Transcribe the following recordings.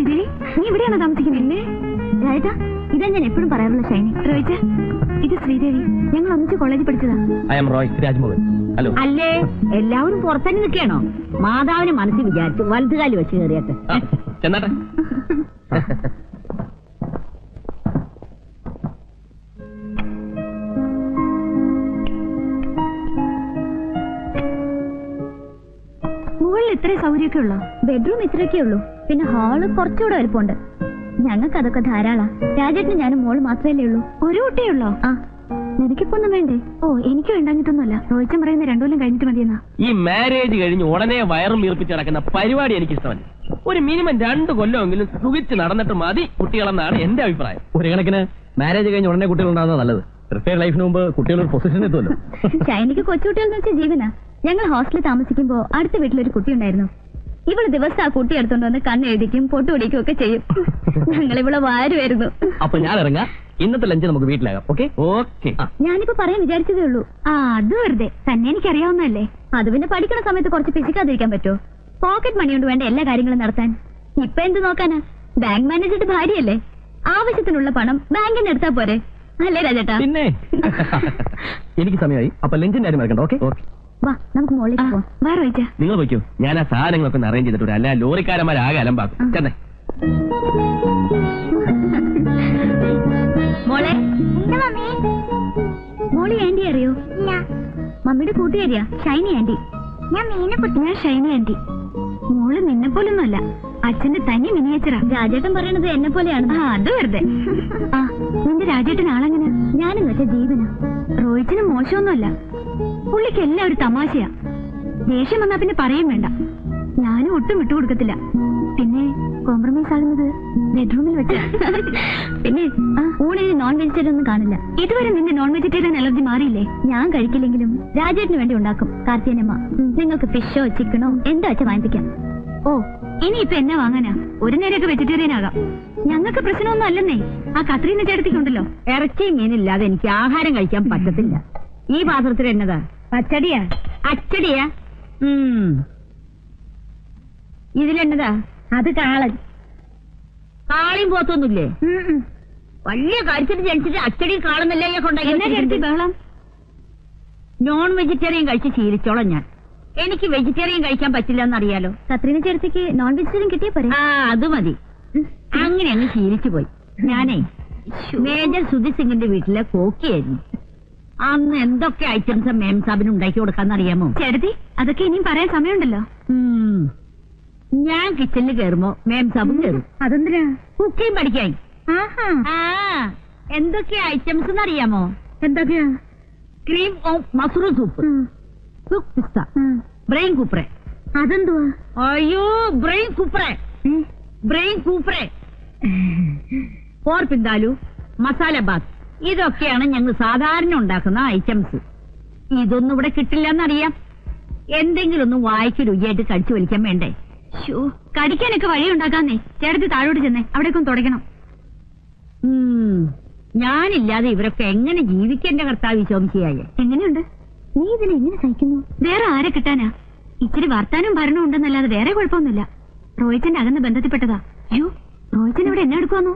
ശ്രീദേവി, നീ ഇവിടെയാണോ താമസിക്കുന്നില്ലേ? രാജേട്ടാ, ഇതാ ഞാൻ എപ്പോഴും പറയാറുള്ള ഷൈനി. റോയിച്ച, ഇത് ശ്രീദേവി, ഞങ്ങൾ ഒന്നിച്ച് കോളേജിൽ പഠിച്ചതാ. I am Roy Rajmohan. Hello. അല്ലേ, എല്ലാവരും പുറത്തന്നെ നിൽക്കണോ? മാതാവിന് മനസ്സിൽ വിചാരിച്ചു വലതുകാലി വെച്ച് കയറിയട്ടെ. ചെന്നാട്ടെ. മുകളിൽ ഇത്രയും സൗകര്യമൊക്കെ ഉള്ളോ? ബെഡ്റൂം ഇത്രയൊക്കെ ഉള്ളൂ, പിന്നെ ഹാള് കുറച്ചുകൂടെ വലുപ്പമുണ്ട്. ഞങ്ങൾക്ക് അതൊക്കെ ധാരാളാ. രാജേട്ടന് ഞാനും മോള് മാത്രമല്ലേ ഉള്ളൂ. ഒരു കുട്ടിയേ ഉള്ളോ? ആ, നിനക്കിപ്പോ ഒന്നും വേണ്ടേ? ഓ, എനിക്ക് വേണ്ടാഞ്ഞിട്ടൊന്നുമല്ല. റോയിച്ചൻ പറയുന്ന 2 കൊല്ലം കഴിഞ്ഞിട്ട് മതിയെന്നാ. ഈ മാരേജ് കഴിഞ്ഞ് ഉടനെ വയറും വീർപ്പിച്ച് നടക്കുന്ന പരിപാടി എനിക്ക് ഇഷ്ടമല്ല. ഒരു മിനിമം 2 കൊല്ലമെങ്കിലും സുഖിച്ച് നടന്നിട്ട് മതി കുട്ടികളെന്നാണ് എന്റെ അഭിപ്രായം. ഒരു കണക്കിന് മാരേജ് കഴിഞ്ഞ് ഉടനെ കുട്ടികൾ ഉണ്ടാകുന്നത് നല്ലത്. റിട്ടയർഡ് ലൈഫിന് മുമ്പ് കുട്ടികളൊരു പൊസിഷൻ എത്തുമല്ലോ. ഷൈനിക്ക് കൊച്ചുകുട്ടികളെന്ന് വെച്ചാൽ ജീവനാ. ഞങ്ങൾ ഹോസ്റ്റലിൽ താമസിക്കുമ്പോ അടുത്ത വീട്ടിലൊരു കുട്ടി ഉണ്ടായിരുന്നു. ഇവള് ദിവസം ആ കുട്ടി എടുത്തോണ്ട് വന്ന് കണ്ണെഴുതിക്കും പൊട്ടുപിടിക്കും ഒക്കെ ചെയ്യും. ഞങ്ങൾ ഇവിടെ വാരുമായിരുന്നു. അപ്പൊ ഞാൻ ഇറങ്ങാം. ഇന്നത്തെ ലഞ്ച് നമുക്ക് വീട്ടിലാകാം. Okay okay. ഞാനിപ്പോ പറയാൻ വിചാരിച്ചതേ ഉള്ളൂ. ആ, അത് വെറുതെ തന്നെ എനിക്കറിയാവുന്നല്ലേ. അത് പിന്നെ പഠിക്കണ സമയത്ത് കുറച്ച് പിശിക്കാതിരിക്കാൻ പറ്റുമോ? പോക്കറ്റ് മണി കൊണ്ട് വേണ്ട എല്ലാ കാര്യങ്ങളും നടത്താൻ. ഇപ്പൊ എന്ത് നോക്കാനാ? ബാങ്ക് മാനേജറുടെ ഭാര്യയല്ലേ. ആവശ്യത്തിനുള്ള പണം ബാങ്കിന് എടുത്താ പോരെ, അല്ലേ രാജേട്ടാ? പിന്നെ എനിക്ക് സമയമായി. അപ്പൊ ലഞ്ചിന്റെ കാര്യം മറക്കണ്ട. Okay okay. വാ, നമുക്ക് മോളിലേക്ക് പോവാം. വാ റോയിച്ച. നിങ്ങൾ വയ്ക്കോ, ഞാൻ ആ സാധനങ്ങളൊക്കെ ഒന്ന് അറേഞ്ച് ചെയ്തിട്ടുണ്ട്. അല്ല ലോറിക്കാരന്മാരാകെ അലമ്പാക്കും. ചെന്നേ. മോളെ, മോളി ആന്റി അറിയോ? മമ്മിയുടെ കൂട്ടുകാരിയാ ഷൈനി ആന്റി. ഞാൻ ഷൈനി ആന്റി. മോള് നിന്നെ പോലൊന്നുമല്ല, അച്ഛന്റെ തനി മിനിയേച്ചറാ. രാജേട്ടൻ പറയണത് എന്നെ പോലെയാണ്. ആ, അത് വെറുതെ. ആ, നിന്റെ രാജേട്ടൻ ആളെങ്ങനെ? ഞാനെന്ന് വെച്ചാ ജീവനാ. റോയിച്ചിന് മോശമൊന്നുമല്ല. പുള്ളിക്ക് എല്ലാം ഒരു തമാശയാ. ദേഷ്യം വന്നാ പിന്നെ പറയും വേണ്ട. ഞാനും ഒട്ടും വിട്ടുകൊടുക്കത്തില്ല. പിന്നെ കോംപ്രമൈസ് ആകുന്നത് ബെഡ്റൂമിൽ വെച്ച്. പിന്നെ ഊണിന് നോൺ വെജിറ്റേറിയൻ ഒന്നും കാണില്ല. ഇതുവരെ നിന്റെ നോൺ വെജിറ്റേറിയൻ അലർജി മാറിയില്ലേ? ഞാൻ കഴിക്കില്ലെങ്കിലും രാജേട്ടിന് വേണ്ടി ഉണ്ടാക്കും. കാർത്തിയനമ്മ, നിങ്ങൾക്ക് ഫിഷോ ചിക്കനോ എന്താ വെച്ചാ വാങ്ങിപ്പിക്കാം. ഓ, ഇനിയിപ്പൊ എന്നെ വാങ്ങാനാ? ഒരു നേരമൊക്കെ വെജിറ്റേറിയൻ ആകാം. ഞങ്ങൾക്ക് പ്രശ്നമൊന്നും അല്ലെന്നേ. ആ കത്രീന ചേട്ടത്തിക്കുണ്ടല്ലോ. ഇറച്ചിയും മീനില്ലാതെ എനിക്ക് ആഹാരം കഴിക്കാൻ പറ്റത്തില്ല. ഈ പാത്രത്തിൽ എന്നതാ? പച്ചടിയാ? അച്ചടിയാ? ഇതിലെന്നതാ? അത് കാളൻ. കാളിയും പോത്തൊന്നുമില്ലേ? വലിയ കാര്യത്തിൽ ജനിച്ചിട്ട് അച്ചടിയും കാളുന്നല്ലേ കൊണ്ടാക്കി ബഹളം. നോൺ വെജിറ്റേറിയൻ കഴിച്ച് ശീലിച്ചോളാം ഞാൻ. എനിക്ക് വെജിറ്റേറിയൻ കഴിക്കാൻ പറ്റില്ല എന്നറിയാലോ. കത്രീന ചേട്ടത്തിക്ക് നോൺ വെജിറ്റേറിയൻ കിട്ടിയ പോരെ? ആ, അത് മതി. അങ്ങനെ അങ്ങ് ശീലിച്ചു പോയി. ഞാനേ മേജർ സുധി സിംഗിന്റെ വീട്ടിലെ കോക്കിയായിരുന്നു. അന്ന് എന്തൊക്കെ ഐറ്റംസ് മേം സാബിന് ഉണ്ടാക്കി കൊടുക്കാന്നറിയാമോ? ചേട്ടത്തി, അതൊക്കെ ഇനിയും പറയാൻ സമയമുണ്ടല്ലോ. ഞാൻ കിച്ചണിൽ കയറുമ്പോ മേം സാബും കയറും. അതെന്തിനാ? കുക്കിംഗ് പഠിക്കാൻ. എന്തൊക്കെ ഐറ്റംസ് എന്നറിയാമോ? എന്തൊക്കെയാ? ക്രീം ഓഫ് മസൂർ സൂപ്പ്, സുക്ക് പിസ്ത, ബ്രെയിൻ കൂപ്രെ. അതെന്തുവാ? അയ്യോ, ബ്രെയിൻ കൂപ്രെ, ബ്രെയിൻ കൂപ്രെ, പോർപ്പിന്താലു, മസാല ബാത്ത്. ഇതൊക്കെയാണ് ഞങ്ങൾ സാധാരണ ഉണ്ടാക്കുന്ന ഐറ്റംസ്. ഇതൊന്നും ഇവിടെ കിട്ടില്ലെന്നറിയാം. എന്തെങ്കിലും ഒന്ന് വായിക്ക് രുചിയായിട്ട് കടിച്ചു വലിക്കാൻ വേണ്ടേ? കടിക്കാനൊക്കെ വഴിയുണ്ടാക്കാന്നേ. ചേട്ടത്തി താഴോട്ട് ചെന്നേ, അവിടേക്കും തുടങ്ങണം. ഞാനില്ലാതെ ഇവരൊക്കെ എങ്ങനെ ജീവിക്കേണ്ട കർത്താവ് ശോഭിച്ചയായ? എങ്ങനെയുണ്ട്? നീ ഇതിനെ എങ്ങനെ സഹിക്കുന്നു? വേറെ ആരെ കിട്ടാനാ? ഇച്ചിരി വർത്താനവും ഭരണവും ഉണ്ടെന്നല്ലാതെ വേറെ കുഴപ്പമൊന്നുമില്ല. റോയിച്ചന്റെ അകന്ന് ബന്ധത്തിൽപ്പെട്ടതാ. അയ്യോ, റോയിച്ചൻ ഇവിടെ എന്നെ എടുക്കുവാന്നോ?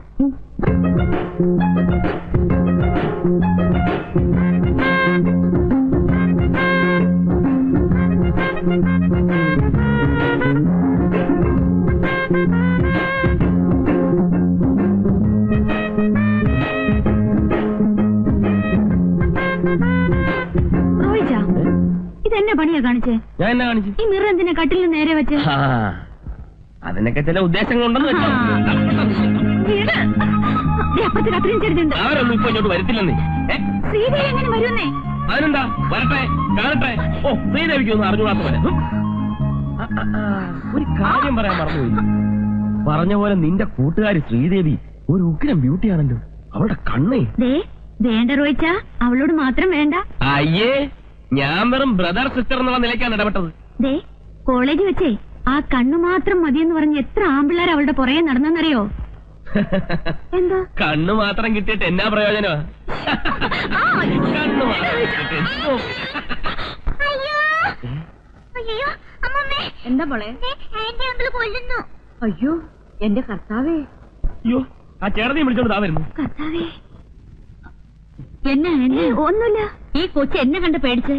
ഇതെന്നെ പണിയാ കാണിച്ചേ? ഞാൻ എന്നാ കാണിച്ചു? ഈ മിറർ എന്തിനാ കട്ടിലിന് നേരെ വെച്ച്? അതിനൊക്കെ ചില ഉദ്ദേശങ്ങളുണ്ടെന്ന് വെച്ചോ. അപ്പുറത്ത് കത്രീൻ ചേട്ടനുണ്ട്. അവരൊന്നും ഇപ്പൊ ഇങ്ങോട്ട് വരത്തില്ലെന്നേ. ശ്രീദേവി എങ്ങനെ വരുന്നേ? അതിനെന്താ, വരട്ടെ, കാണട്ടെ. ഓ, ശ്രീദേവിക്കൊന്നും അറിഞ്ഞൂടാത്ത പോലെ. ഒരു കാര്യം പറയാൻ മറന്നുപോയി. പറഞ്ഞ പോലെ നിന്റെ കൂട്ടുകാരി ശ്രീദേവി ഒരു ഉഗ്രം ബ്യൂട്ടിയാണല്ലോ. അവളുടെ കണ്ണേ. വേണ്ട റോയിച്ച, അവളോട് മാത്രം വേണ്ട. അയ്യേ, ഞാൻ വെറും ബ്രദർ സിസ്റ്റർ എന്നുള്ള നിലയ്ക്കാണ് ഇടപെട്ടത്. കോളേജിൽ വെച്ചേ ആ കണ്ണു മാത്രം മതിയെന്ന് പറഞ്ഞ് എത്ര ആമ്പിള്ളേർ അവളുടെ പുറകെ നടന്നെന്നറിയോ? എന്താ? കണ്ണു മാത്രം കിട്ടിയിട്ട് എന്നാ പ്രയോജനമാ? കണ്ണു എന്താ മോളെ? കൊല്ലുന്നു. അയ്യോ, എന്റെ കർത്താവേ, അയ്യോ ആ ചേട്ടനെയും വിളിച്ചോണ്ട് താ വരുന്നു. കർത്താവേ, എന്നാ ഒന്നുമില്ല. ഈ കൊച്ചു എന്നെ കണ്ട് പേടിച്ചേ?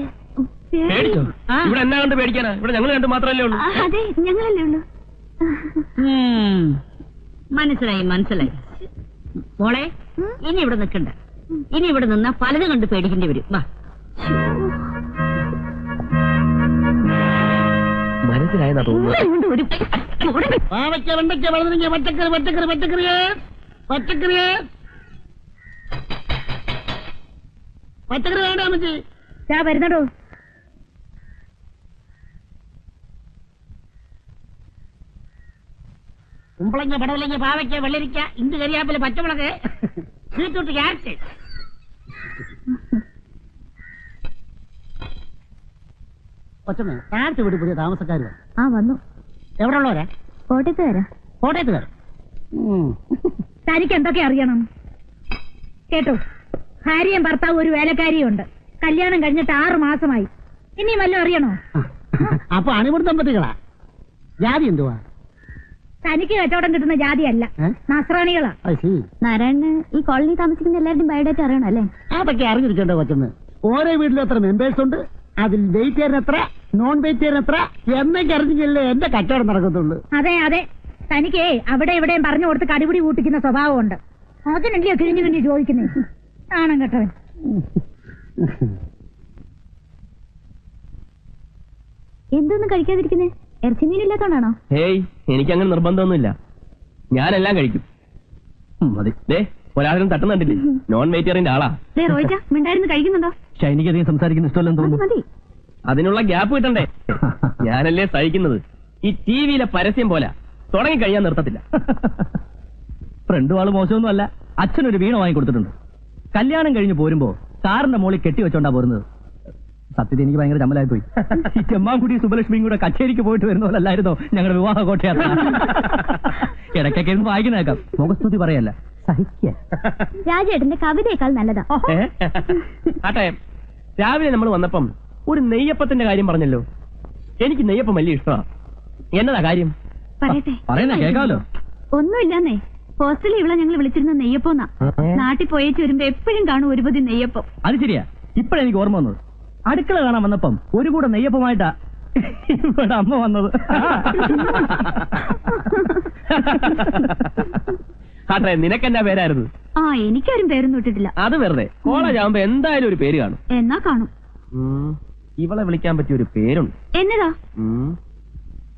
പേടിച്ചോ? ആ. ഇവിടെ എന്നാ കണ്ട് പേടിക്കാനാ? ഇവിടെ ഞങ്ങൾ കണ്ട് മാത്രമല്ലേ ഉള്ളൂ. അതെ, ഞങ്ങളല്ലേ ഉള്ളൂ. മനസ്സിലായി മനസ്സിലായി. മോളെ, ഇനി ഇവിടെ നിൽക്കണ്ട. ഇനി ഇവിടെ നിന്നാ പലതും കണ്ട് പേടിക്കേണ്ടി വരും. വാ. മനസ്സിലായെന്നാ തോന്നുന്നു. ഒരു പാവയ്ക്ക, വെണ്ടയ്ക്ക, വഴുതനങ്ങ, പച്ചക്കറി, പച്ചക്കറി, പച്ചക്കറിയേ, പച്ചക്കറിയേ, പച്ചക്കറി വേണ്ട അമ്മച്ചി. വരുന്നടോ. കുമ്പളങ്ങ, പടവലങ്ങ, പാവയ്ക്ക, വെള്ളരിക്ക, ഇഞ്ചി, കരിയാപ്പില, പച്ചമുളക്, ബീറ്റ്റൂട്ട്, ക്യാരറ്റ്. കൊച്ചമ്മ, ക്യാരറ്റ് വീട് പുതിയ താമസക്കാർ വന്നു. എവിടെ ഉള്ളവരാ? കോട്ടയത്തുകാരാ. കോട്ടയത്തുകാർ. തനിക്ക് എന്തൊക്കെ അറിയണം കേട്ടോ? ഭാര്യയും ഭർത്താവും ഒരു വേലക്കാരിയും ഉണ്ട്. കല്യാണം കഴിഞ്ഞിട്ട് 6 മാസമായി. ഇനി വല്ലതും അറിയണോ? അപ്പൊ അണിമുടി ദമ്പതികളാ? ജാതി എന്തുവാ? തനിക്ക് കച്ചവടം കിട്ടുന്ന ജാതിയല്ല, നസ്രാണികളാ. നാരായണന് ഈ കോളനി താമസിക്കുന്ന എല്ലാവരുടെയും ബയോഡേറ്റ അറിയണം അല്ലേ? അതൊക്കെ അറിഞ്ഞിരിക്കണ്ടോ കൊച്ചമ്മ? ഓരോ വീട്ടിലും എത്ര മെമ്പേഴ്സ് ഉണ്ട്, അതിൽ വെജിറ്റേറിയൻ എത്ര, നോൺ വെജിറ്റേറിയൻ എത്ര എന്നൊക്കെ അറിഞ്ഞില്ലേ എന്റെ കച്ചവടം നടക്കത്തുള്ളൂ. അതെ അതെ, തനിക്ക് അവിടെ എവിടെയും പറഞ്ഞു കൊടുത്ത് കടിപിടി കൂട്ടിക്കുന്ന സ്വഭാവമുണ്ട്. അതിനല്ലേ കിഴിഞ്ഞു കിഴിഞ്ഞ് ചോദിക്കുന്നേ. ആണം കേട്ടവൻ. എന്തൊന്നും കഴിക്കാതിരിക്കുന്നേ? ഇറച്ചി മീനില്ലാത്തോണ്ടാണോ? ഹേയ്, എനിക്കങ്ങനെ നിർബന്ധമൊന്നുമില്ല. ഞാനെല്ലാം കഴിക്കും. മതി. ദേ ഒരാളും തട്ടുന്നുണ്ടില്ലേ, നോൺ വെജിറ്റേറിയന്റെ ആളാ. റോയിച്ച മിണ്ടായിരുന്നു കഴിക്കുന്നുണ്ടോ? ഷൈനിക്ക് അധികം സംസാരിക്കുന്ന ഇഷ്ടമല്ലെന്ന് മതി തോന്നുന്നു. മതി. അതിനുള്ള ഗ്യാപ്പ് കിട്ടണ്ടേ? ഞാനല്ലേ സഹിക്കുന്നത്. ഈ ടിവിയിലെ പരസ്യം പോലെ തുടങ്ങി കഴിയാൻ നിർത്തത്തില്ല. ഫ്രണ്ടും ആള് മോശമൊന്നും അല്ല. അച്ഛനൊരു വീണ വാങ്ങി കൊടുത്തിട്ടുണ്ട്. കല്യാണം കഴിഞ്ഞ് പോരുമ്പോ കാറിന്റെ മോളിൽ കെട്ടി വെച്ചോണ്ടാ പോരുന്നത്. സത്യത്തിൽ എനിക്ക് ഭയങ്കര ചമ്മലായി പോയി. ഈ ചെമ്മാൻകുടി സുബലക്ഷ്മിയും കൂടെ കച്ചേരിക്ക് പോയിട്ട് വരുന്ന പോലല്ലായിരുന്നോ ഞങ്ങളുടെ വിവാഹ കോട്ടയാത്ര? ഇടയ്ക്കൊക്കെ ഇരുന്ന് വായിക്കുന്നേക്കാം, മുഖസ്തുതി പറയല്ല, സഹിക്ക. രാജേട്ടന്റെ കവിതയേക്കാൾ നല്ലതാ. ആട്ടെ, രാവിലെ നമ്മൾ വന്നപ്പം ഒരു നെയ്യപ്പത്തിന്റെ കാര്യം പറഞ്ഞല്ലോ. എനിക്ക് നെയ്യപ്പം വലിയ ഇഷ്ടമാണ്. എന്നതാ കാര്യം? പറയട്ടെ. പറയുന്ന കേൾക്കാമല്ലോ. ഒന്നുമില്ലെന്നേ, ഹോസ്റ്റലിൽ ഇവിടെ ഞങ്ങൾ വിളിച്ചിരുന്ന നെയ്യപ്പോന്നാ. നാട്ടിൽ പോയേച്ച് വരുമ്പോ എപ്പോഴും കാണും ഒരു പതി നെയ്യപ്പം. അത് ശരിയാ. ഇപ്പഴെനിക്ക് ഓർമ്മ വന്നത്, അടുക്കള കാണാൻ വന്നപ്പം ഒരു കൂടെ നെയ്യപ്പമായിട്ടാ ഇവിടെ അമ്മ വന്നത്. ആട്ടെ, നിനക്കെന്നാ പേരായിരുന്നു? എനിക്കാരും പേരൊന്നും ഇട്ടിട്ടില്ല. അത് വെറുതെ. കോളേജ് ആവുമ്പോ എന്തായാലും ഒരു പേര് കാണും. എന്നാ കാണും. ഇവളെ വിളിക്കാൻ പറ്റിയ ഒരു പേരുണ്ട്. എന്നതാ?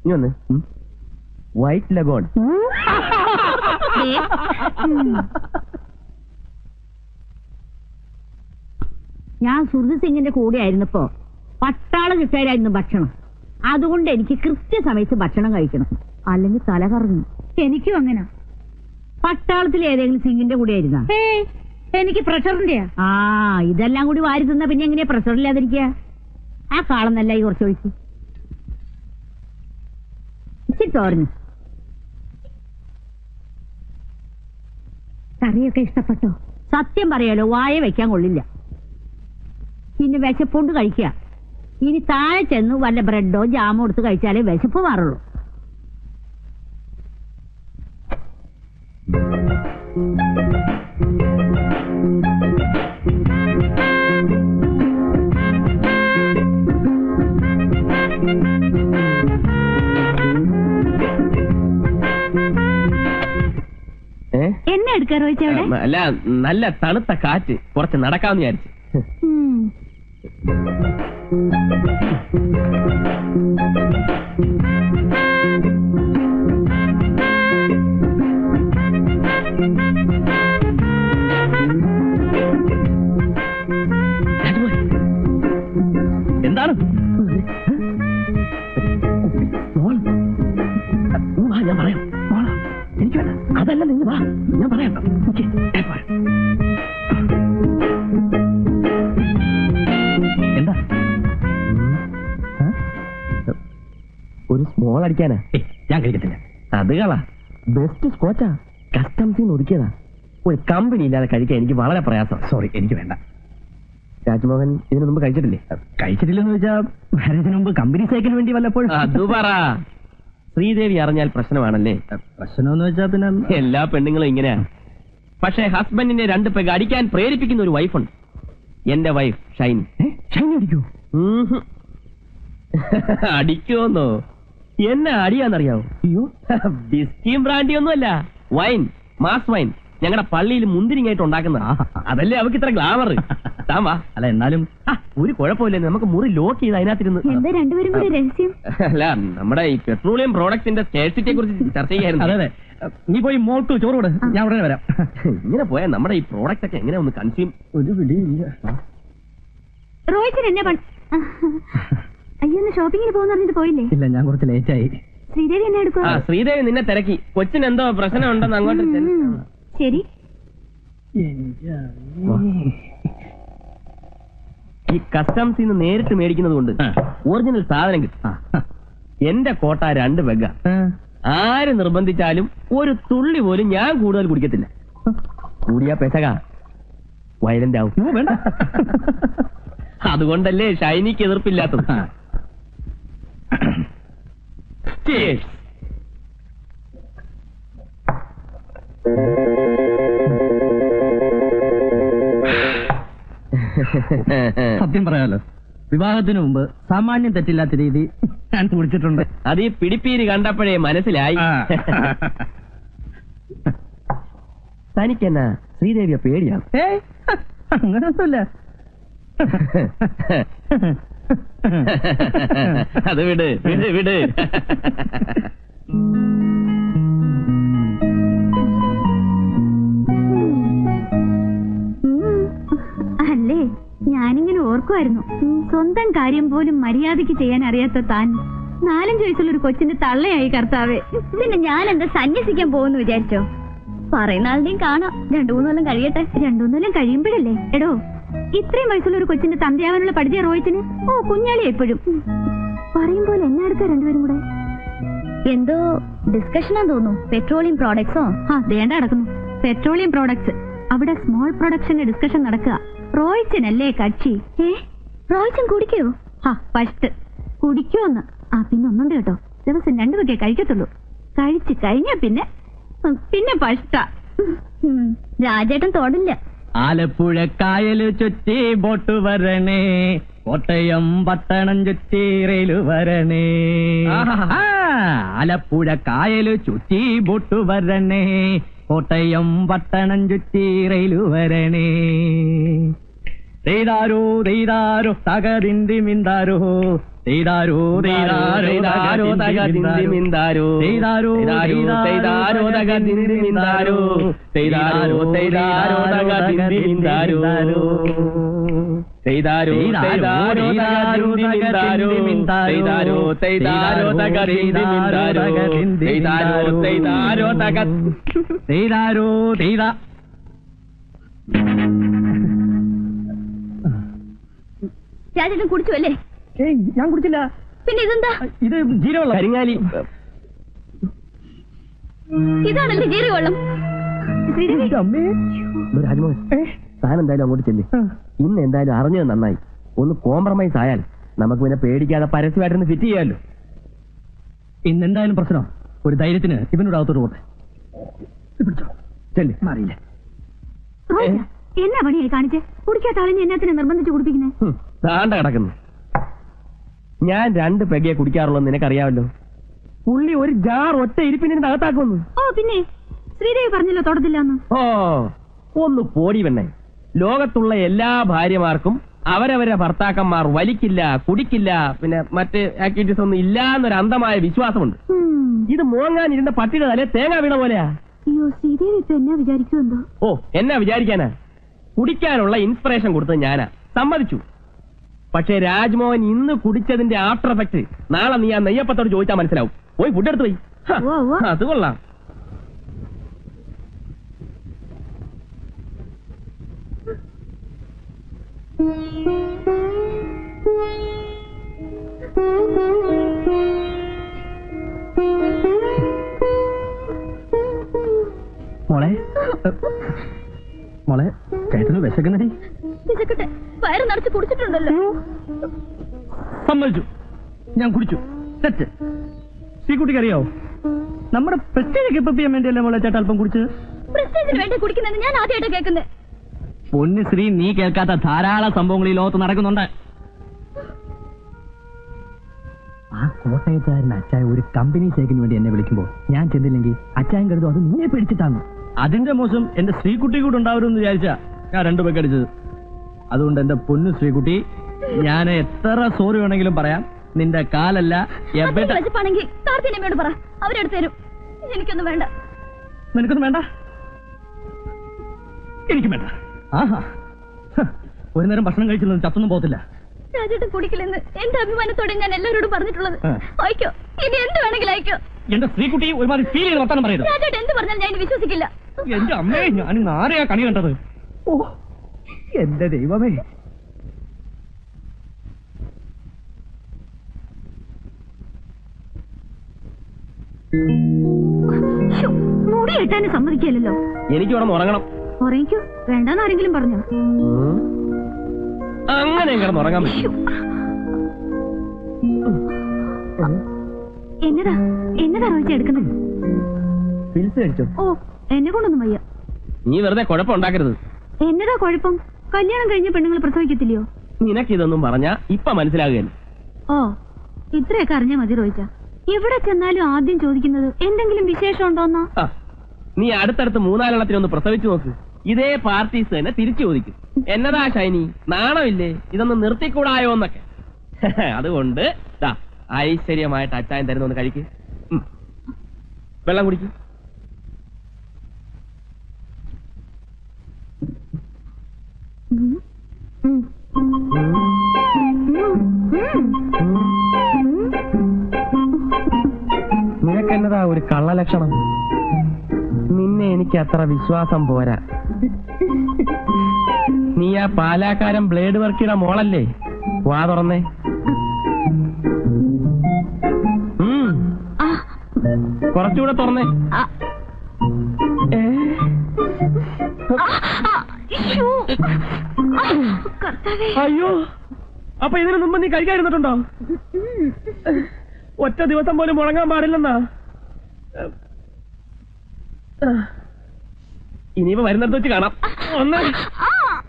നീ വന്ന്. White leghorn. ഞാൻ സുഹൃത് സിംഗിന്റെ കൂടെ ആയിരുന്നപ്പോ പട്ടാളം കിട്ടായിരുന്നു ഭക്ഷണം. അതുകൊണ്ട് എനിക്ക് കൃത്യസമയത്ത് ഭക്ഷണം കഴിക്കണം, അല്ലെങ്കിൽ തല കറങ്ങും. എനിക്കും അങ്ങനെ. പട്ടാളത്തിൽ ഏതെങ്കിലും സിംഗിന്റെ കൂടെ ആയിരുന്ന? എനിക്ക് പ്രഷറിന്റെയാ. ഇതെല്ലാം കൂടി വാരി തിന്ന പിന്നെ എങ്ങനെയാ പ്രഷറില്ലാതിരിക്കുക? ആ കാളന്നല്ല ഈ കുറച്ചൊഴിക്ക്. ഇച്ചിരി തോരഞ്ഞു. കറിയൊക്കെ ഇഷ്ടപ്പെട്ടോ? സത്യം പറയാലോ, വായ വെക്കാൻ കൊള്ളില്ല. പിന്നെ വിശപ്പുണ്ട് കഴിക്കുക. ഇനി താഴെ ചെന്ന് വല്ല ബ്രെഡോ ജാമോ എടുത്ത് കഴിച്ചാലേ വിശപ്പ് മാറുള്ളൂ. എന്നെ എടുക്കാ റോയിച്ച അവിടെ? അല്ല, നല്ല തണുത്ത കാറ്റ്, കുറച്ച് നടക്കാന്ന് വിചാരിച്ചു. എന്താണ്? ഞാൻ പറയാം. എനിക്ക് വേണ്ട, അതല്ല, നിങ്ങൾ വാ, ഞാൻ പറയാം. എന്താ? ഒരു സ്മോൾ അടിക്കാനാ. ഞാൻ കഴിക്കത്തില്ല. അത് കളാ, ബെസ്റ്റ് സ്കോച്ചാ, കസ്റ്റംസിൽ നിന്ന് ഒതുക്കിയതാ. ഒരു കമ്പനി ഇല്ലാതെ കഴിക്കാൻ എനിക്ക് വളരെ പ്രയാസം. സോറി, എനിക്ക് വേണ്ട. രാജ്മോഹൻ ഇതിനു മുമ്പ് കഴിച്ചിട്ടില്ലേ? കഴിച്ചിട്ടില്ലെന്ന് വെച്ചാ മാരേജിന് മുമ്പ് കമ്പനി സൈക്കിന് വേണ്ടി വല്ലപ്പോഴും. അത് പറ. ശ്രീദേവി അറിഞ്ഞാൽ പ്രശ്നമാണല്ലേ? പ്രശ്നമെന്ന് വെച്ചാ പിന്നെ എല്ലാ പെണ്ണുങ്ങളും ഇങ്ങനെയാ. പക്ഷേ ഹസ്ബൻഡിനെ 2 പെഗ് അടിക്കാൻ പ്രേരിപ്പിക്കുന്ന ഒരു വൈഫുണ്ട്. എന്റെ വൈഫ് ഷൈനി. ഷൈനി അടിക്കൂ? അടിക്കുമെന്നോ? എന്നെ അടിയാന്നറിയാവോ? അയ്യോ, ബിസ്കിയും ബ്രാൻഡി ഒന്നുമല്ല, വൈൻ, മാസ് വൈൻ. ഞങ്ങളുടെ പള്ളിയിൽ മുന്തിരിങ്ങായിട്ട് ഉണ്ടാക്കുന്ന അതല്ലേ അവക്ക് ഇത്ര ഗ്ലാമർ. താമാ. അല്ല എന്നാലും ഒരു കുഴപ്പമില്ല, നമുക്ക് മുറി ലോക്ക് ചെയ്ത് അതിനകത്തിരുന്ന്. എന്താ രണ്ടുപേരും കൂടി രഹസ്യം? അല്ല, നമ്മുടെ ഈ പെട്രോളിയം പ്രോഡക്ട്സിന്റെ സ്കേഴ്സിറ്റിയെ കുറിച്ച് ചർച്ച ചെയ്യായിരുന്നു. അതെ, നീ പോയി മോൾക്ക് ചോറ് കൊടു, ഞാൻ ഉടനെ വരാം. ഇങ്ങനെ പോയാൽ നമ്മുടെ ഈ പ്രോഡക്റ്റ് ഒക്കെ എങ്ങനെ ഒന്ന് കൺസ്യൂം? ഒരു പിടിയില്ല. റോയിച്ചൻ എന്നെ അയ്യോ, ഒന്ന് ഷോപ്പിങ്ങിന് പോകുന്ന പറഞ്ഞിട്ട് പോയില്ലേ? ഇല്ല, ഞാൻ കുറച്ച് ലേറ്റായി. ശ്രീദേവി എന്നെ എടുക്കുക. ശ്രീദേവി നിന്നെ തിരക്കി. കൊച്ചിന് എന്തോ പ്രശ്നം ഉണ്ടെന്ന് അങ്ങോട്ട് ശരി. ഈ കസ്റ്റംസിൽ നിന്ന് നേരിട്ട് മേടിക്കുന്നത് കൊണ്ട് ഒറിജിനൽ സാധനം കിട്ടും. എന്റെ കോട്ട 2 പെഗ്ഗ. ആര് നിർബന്ധിച്ചാലും ഒരു തുള്ളി പോലും ഞാൻ കൂടുതൽ കുടിക്കത്തില്ല. കൂടിയാ പെസക വയലന്റ് ആവും. വേണ്ട. അതുകൊണ്ടല്ലേ ഷൈനിക്ക് എതിർപ്പില്ലാത്തത്. Cheers. സത്യം പറയാലോ, വിവാഹത്തിന് മുമ്പ് സാമാന്യം തെറ്റില്ലാത്ത രീതി ഞാൻ കുടിച്ചിട്ടുണ്ട്. അത് ഈ പിടിപ്പീര് കണ്ടപ്പോഴേ മനസ്സിലായി. തനിക്കെന്നാ ശ്രീദേവിയെ പേടിയാണ്? അങ്ങനൊന്നുമില്ല. അത് വിട് വിട് വിട്. അല്ലേ, ഞാനിങ്ങനെ ഓർക്കുമായിരുന്നു, സ്വന്തം കാര്യം പോലും മര്യാദയ്ക്ക് ചെയ്യാൻ അറിയാത്ത താൻ 4-5 വയസ്സുള്ള ഒരു കൊച്ചിന്റെ തള്ളയായി കർത്താവേ. പിന്നെ ഞാൻ എന്താ സന്യസിക്കാൻ പോകുന്നു വിചാരിച്ചോ? പറയുന്ന ആളുടെയും കാണാം. 2-3 കൊല്ലം കഴിയട്ടെ. 2-3 കൊല്ലം കഴിയുമ്പോഴല്ലേ? എടോ, ഇത്രയും വയസ്സുള്ള ഒരു കൊച്ചിന്റെ തന്തയാവാനുള്ള പഠിച്ച റോയിച്ചിന് കുഞ്ഞാളി എപ്പോഴും പറയും പോലെ എന്നെ അടുത്ത രണ്ടുപേരും കൂടെ എന്തോ ഡിസ്കഷനാ തോന്നുന്നു. പെട്രോളിയം പ്രോഡക്ട്സോ? ദേണ്ട നടക്കുന്നു പെട്രോളിയം പ്രോഡക്ട്സ്. അവിടെ സ്മോൾ പ്രൊഡക്ഷന്റെ ഡിസ്കഷൻ നടക്കുക. റോയിച്ചനല്ലേ കക്ഷി. റോയിച്ചൻ കുടിക്കോ? ഫസ്റ്റ് കുടിക്കോന്ന്. പിന്നെ ഒന്നുണ്ട് കേട്ടോ, ദിവസം 2 വകയെ കഴിക്കത്തുള്ളൂ. കഴിച്ചു കഴിഞ്ഞാ പിന്നെ ഫസ്റ്റാ. രാജേട്ടൻ തോടില്ല. ആലപ്പുഴ കായല് ചുറ്റി ബോട്ട് വരണേ, കോട്ടയം പട്ടണം ചുറ്റി റെയില് വരണേ. ആലപ്പുഴ കായല് ചുറ്റി ബോട്ട് വരണേ, കോട്ടയം പട്ടണം ചുറ്റി റെയില് വരണേ. തെയ്താരോ തെയ്താരോ തകതിന്തി മിന്താരോ, തെയ്താരോ തെയ്താരോ തകതിന്തി മിന്താരോ, തെയ്താരോ തെയ്താരോ തകതിന്തി മിന്താരോ, തെയ്താരോ തെയ്താരോ തകതിന്തി മിന്താരോ, തെയ്താരോ തെയ്താരോ തകതിന്തി മിന്താരോ, തെയ്താരോ തെയ്താരോ തകതിന്തി മിന്താരോ, തെയ്താരോ തെയ്താരോ തക തെയ്താരോ തെയ്താ. രാജേട്ടൻ കുടിച്ചു അല്ലേ? ഞാൻ കുടിച്ചില്ല. പിന്നെ ഇതെന്താ? ഇത് ജീരവെള്ളം. കരിങ്ങാലി. ഇതാണല്ലേ ജീരവെള്ളം? രാജ്മോഹൻ, താൻ എന്തായാലും അങ്ങോട്ട് ചെല്ലി. ഇന്ന് എന്തായാലും അറിഞ്ഞത് നന്നായി. ഒന്ന് കോംപ്രമൈസ് ആയാൽ നമുക്ക് പിന്നെ പേടിക്കാതെ പരസ്യമായിട്ടൊന്ന് ഫിറ്റ് ചെയ്യാമല്ലോ. ഇന്ന് എന്തായാലും പ്രശ്നം. ഒരു ധൈര്യത്തിന് ഇവനോട് അകത്തോട്ട് പോട്ടെ. ചെല്ലി. മാറിയില്ലേ? എന്നാ പണിയായി കാണിച്ചേ? കുടിക്കാത്ത ആളിനെ എന്നാത്തിനെ നിർബന്ധിച്ച് കുടിപ്പിക്കുന്നേ? താണ്ട കിടക്കുന്നു. ഞാൻ 2 പെഗയെ കുടിക്കാറുള്ളൂ, നിനക്കറിയാമല്ലോ. പുള്ളി ഒരു ജാർ ഒറ്റ ഇരിപ്പിനെ അകത്താക്കുന്നു. പിന്നെ ശ്രീദേവി പറഞ്ഞല്ലോ തൊടത്തില്ലാന്ന്. ഒന്ന് പോടി വെണ്ണേ. ലോകത്തുള്ള എല്ലാ ഭാര്യമാർക്കും അവരവരെ ഭർത്താക്കന്മാർ വലിക്കില്ല, കുടിക്കില്ല, പിന്നെ മറ്റ് ആക്ടിവിറ്റീസ് ഒന്നും ഇല്ല എന്നൊരു അന്ധമായ വിശ്വാസമുണ്ട്. ഇത് മോങ്ങാനിരുന്ന പട്ടിയുടെ തലേ തേങ്ങ വീണ പോലെയാ. അയ്യോ, ശ്രീദേവി ഇപ്പൊ എന്നാ വിചാരിക്കുമെന്തോ? എന്നാ വിചാരിക്കാനാ? കുടിക്കാനുള്ള ഇൻസ്പിറേഷൻ കൊടുത്തത് ഞാനാ, സമ്മതിച്ചു. പക്ഷേ രാജ്മോഹൻ ഇന്ന് കുടിച്ചതിന്റെ ആഫ്റ്റർ എഫക്ട് നാളെ നീ ആ നെയ്യപ്പത്തോട് ചോദിച്ചാൽ മനസ്സിലാവും. പോയി ഫുഡ് എടുത്തു പോയി. അത് കൊള്ളാം. മോളെ മോളെ കയറ്റുന്നു വിശക്കുന്നടി. വിശക്കട്ടെ, വയറ് നിറച്ച് കുടിച്ചിട്ടുണ്ടല്ലോ. സമ്മതിച്ചു, ഞാൻ കുടിച്ചു. തെറ്റ്. ശ്രീകുട്ടിക്ക് അറിയാവോ നമ്മുടെ പ്രസ്റ്റേജ് കീപ്പ് ചെയ്യാൻ വേണ്ടിയല്ലേ മോളെ ചേട്ടാ അല്പം കുടിച്ചത്? പ്രസ്റ്റേജിന് വേണ്ടി കുടിക്കുന്നത് ഞാൻ ആദ്യമായിട്ട് കേൾക്കുന്നത്. പൊന്നു ശ്രീ, നീ കേൾക്കാത്ത ധാരാളം സംഭവങ്ങൾ ഈ ലോകത്ത് നടക്കുന്നുണ്ട്. ആ കോട്ടയത്തുകാരൻ അച്ചായ ഒരു കമ്പനി ഷേക്കിന് വേണ്ടി എന്നെ വിളിക്കുമ്പോൾ ഞാൻ ചെന്നില്ലെങ്കിൽ അച്ചായൻ കരുതും അത് നിന്നെ പേടിച്ചിട്ടാണ്. അതിന്റെ മോശം എന്റെ ശ്രീകുട്ടി കൂടെ ഉണ്ടാവരുമെന്ന് വിചാരിച്ചാ ഞാൻ 2 പേക്ക് അടിച്ചത്. അതുകൊണ്ട് എന്റെ പൊന്നു ശ്രീകുട്ടി, ഞാൻ എത്ര സോറി വേണമെങ്കിലും പറയാം, നിന്റെ കാലല്ല ണെങ്കിൽ കാർത്തിനമ്മയോട് പറ, അവരെടുത്ത് തരും. എനിക്കൊന്നും വേണ്ട. നിനക്കൊന്നും വേണ്ട? എനിക്കും വേണ്ട. ആഹാ, ഒരു നേരം ഭക്ഷണം കഴിച്ചില്ല ചത്തൊന്നും പോകത്തില്ല. രാജേട്ടൻ കുടിക്കില്ലെന്ന് എന്റെ അഭിമാനത്തോടെ ഞാൻ എല്ലാവരോടും പറഞ്ഞിട്ടുള്ളത്. അയക്കോ, ഇനി എന്ത് വേണമെങ്കിലും അയക്കോ. എന്റെ ശ്രീകുട്ടി ഒരുമാതിരി ഫീൽ ചെയ്ത് വർത്താനം പറയരുത്. രാജേട്ടൻ എന്ത് പറഞ്ഞാൽ ഞാൻ വിശ്വസിക്കില്ല. എന്റെ അമ്മയെ ഞാൻ ആരെയാ കണി കണ്ടത്? ഓ എന്റെ ദൈവമേ. മുടി കെട്ടാനും സമ്മതിക്കില്ലല്ലോ. എനിക്ക് ഇവിടെ ഉറങ്ങണം. ഉറങ്ങിക്കോ, വേണ്ടെന്ന് ആരെങ്കിലും പറഞ്ഞോ? അങ്ങനെ കിടന്ന് ഉറങ്ങാൻ പറ്റും. എന്നതാ എന്നതാ റോയിച്ച എടുക്കുന്നത്? പിൽസ് കഴിച്ചോ? ഓ, എന്നെ കൊണ്ടൊന്നും വയ്യ. നീ വെറുതെ കുഴപ്പമുണ്ടാക്കരുത്. എന്നതാ കുഴപ്പം? കല്യാണം കഴിഞ്ഞ പെണ്ണുങ്ങൾ പ്രസവിക്കത്തില്ലയോ? നിനക്കിതൊന്നും പറഞ്ഞാ ഇപ്പൊ മനസ്സിലാകുകയല്ല. ഓ, ഇത്രയൊക്കെ അറിഞ്ഞാ മതി റോയിച്ച. എവിടെ ചെന്നാലും ആദ്യം ചോദിക്കുന്നത് എന്തെങ്കിലും വിശേഷം ഉണ്ടോന്നാ. നീ അടുത്തടുത്ത് 3-4 പ്രസവിച്ചു നോക്ക്. ഇതേ പാർട്ടീസ് തന്നെ തിരിച്ചു ചോദിക്കും, എന്നതാ ഷൈനി, നാണമില്ലേ, ഇതൊന്നും നിർത്തിക്കൂടായോ എന്നൊക്കെ. അതുകൊണ്ട് ഐശ്വര്യമായിട്ട് അച്ചായൻ തരുന്നൊന്ന് കഴിക്ക്. വെള്ളം കുടിക്കും. നിനക്കെന്നതാ ഒരു കള്ളലക്ഷണം? നിന്നെ എനിക്ക് അത്ര വിശ്വാസം പോരാ. നീ ആ പാലാക്കാരൻ ബ്ലേഡ് വർക്കിയുടെ മോളല്ലേ? വാ തുറന്നേ. കുറച്ചുകൂടെ തുറന്നേ. അയ്യോ, അപ്പൊ ഇതിനു മുമ്പ് നീ കഴിക്കാതിരുന്നിട്ടുണ്ടോ? ഒറ്റ ദിവസം പോലും മുടങ്ങാൻ പാടില്ലെന്നാ. ഇനിയിപ്പോ വരുന്നിടത്ത് വെച്ച് കാണാം.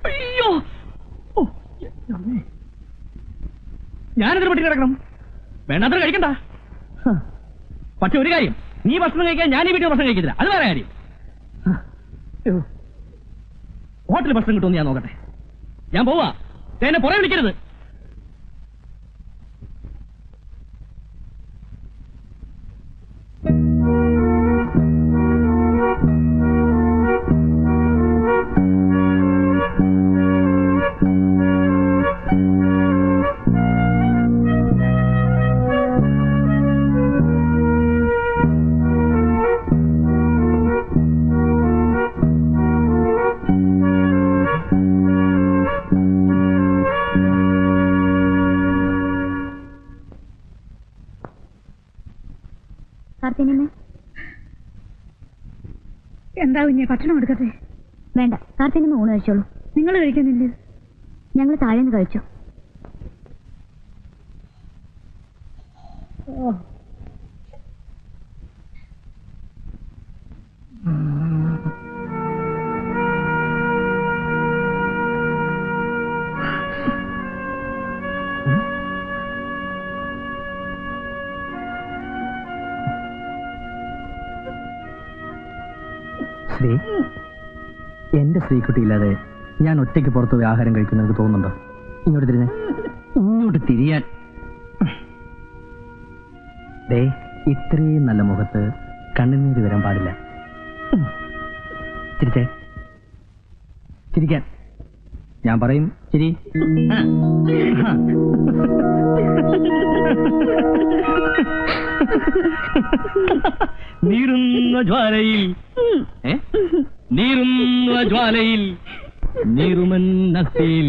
അയ്യോ, ഞാനെന്തൊരു പട്ടി കിടക്കണം? വേണ്ടാത്ര കഴിക്കണ്ട. പക്ഷെ ഒരു കാര്യം, നീ ഭക്ഷണം കഴിക്കാൻ ഞാൻ ഈ വീട്ടിൽ ഭക്ഷണം കഴിക്കത്തില്ല, അത് വേറെ കാര്യം. ഹോട്ടലിൽ ഭക്ഷണം കിട്ടുമെന്ന് ഞാൻ നോക്കട്ടെ. ഞാൻ പോവാ, എന്നെ പുറകെ വിളിക്കരുത്. എന്താ കുഞ്ഞെ, ഭക്ഷണം എടുക്കട്ടെ? വേണ്ട, കാർത്തിനമ്മ ഊണ് കഴിച്ചോളൂ. നിങ്ങൾ കഴിക്കുന്നില്ല? ഞങ്ങൾ താഴേന്ന് കഴിച്ചു. ശ്രീ, എന്റെ ശ്രീകുട്ടിയില്ലാതെ ഞാൻ ഒറ്റയ്ക്ക് പുറത്തു പോയി ആഹാരം കഴിക്കുന്ന എനിക്ക് തോന്നുന്നുണ്ടോ? ഇങ്ങോട്ട് തിരിഞ്ഞേ, ഇങ്ങോട്ട് തിരിയാൻ. ദേ, ഇത്രയും നല്ല മുഖത്ത് കണ്ണുനീര് വരാൻ പാടില്ല. ചിരിച്ചേ, ചിരിക്കാൻ. ഞാൻ പറയും ചിരി. നീറുന്ന ജ്വാലയിൽ, നീറുന്ന ജ്വാലയിൽ നീറുമെന്നത്തിൽ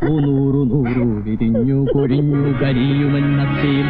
100 വിരിഞ്ഞു കൊഴിഞ്ഞു കരിയുമെന്നത്തിൽ.